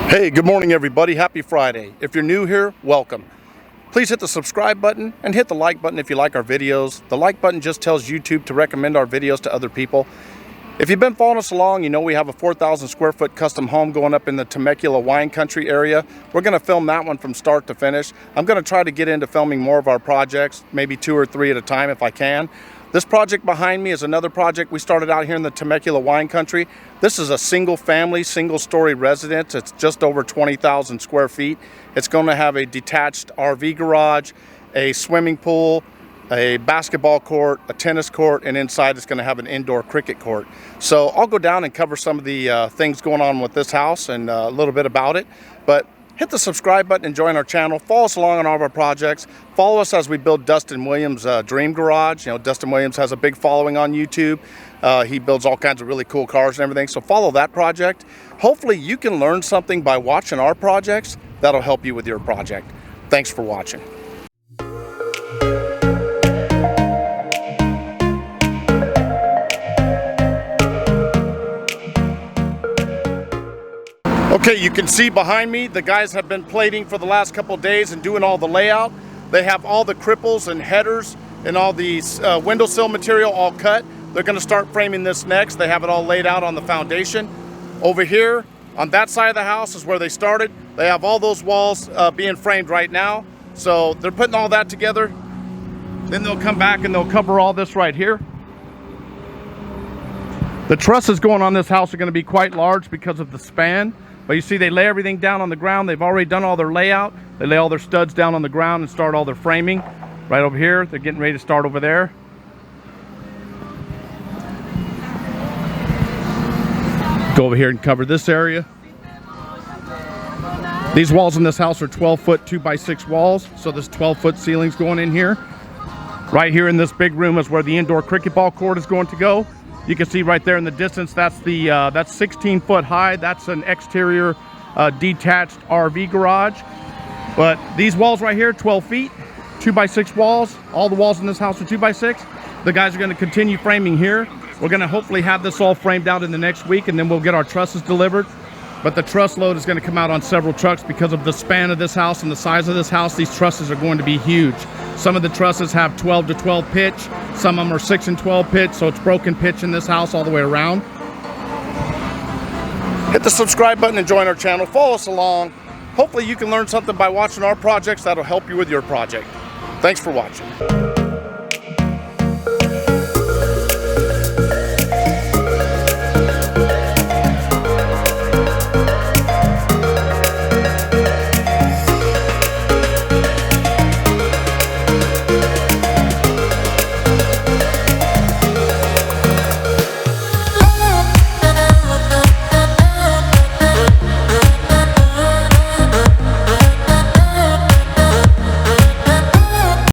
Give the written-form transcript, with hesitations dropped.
Hey, good morning everybody. Happy Friday. If you're new here, welcome. Please hit the subscribe button and hit the like button if you like our videos. The like button just tells YouTube to recommend our videos to other people. If you've been following us along, you know we have a 4,000 square foot custom home going up in the Temecula wine country area. We're going to film that one from start to finish. I'm going to try to get into filming more of our projects, maybe 2 or 3 at a time if I can. This project behind me is another project we started out here in the Temecula wine country. This is a single family, single story residence. It's just over 20,000 square feet. It's going to have a detached RV garage, a swimming pool, a basketball court, a tennis court, and inside it's going to have an indoor cricket court. So I'll go down and cover some of the things going on with this house and a little bit about it. But hit the subscribe button and join our channel. Follow us along on all of our projects. Follow us as we build Dustin Williams' dream garage. You know, Dustin Williams has a big following on YouTube. He builds all kinds of really cool cars and everything. So follow that project. Hopefully you can learn something by watching our projects that'll help you with your project. Thanks for watching. Okay, you can see behind me, the guys have been plating for the last couple of days and doing all the layout. They have all the cripples and headers and all the windowsill material all cut. They're going to start framing this next. They have it all laid out on the foundation. Over here, on that side of the house is where they started. They have all those walls being framed right now. So they're putting all that together. Then they'll come back and they'll cover all this right here. The trusses going on this house are going to be quite large because of the span. But you see they lay everything down on the ground. They've already done all their layout. They lay all their studs down on the ground and start all their framing. Right over here, they're getting ready to start over there. Go over here and cover this area. These walls in this house are 12-foot 2x6 walls. So there's 12-foot ceilings going in here. Right here in this big room is where the indoor cricket ball court is going to go. You can see right there in the distance, that's 16 foot high. That's an exterior detached RV garage. But these walls right here, 12 feet, 2x6 walls. All the walls in this house are 2x6. The guys are going to continue framing here. We're going to hopefully have this all framed out in the next week, and then we'll get our trusses delivered. But the truss load is going to come out on several trucks because of the span of this house and the size of this house. These trusses are going to be huge. Some of the trusses have 12 to 12 pitch. Some of them are 6 and 12 pitch, so it's broken pitch in this house all the way around. Hit the subscribe button and join our channel. Follow us along. Hopefully you can learn something by watching our projects that'll help you with your project. Thanks for watching.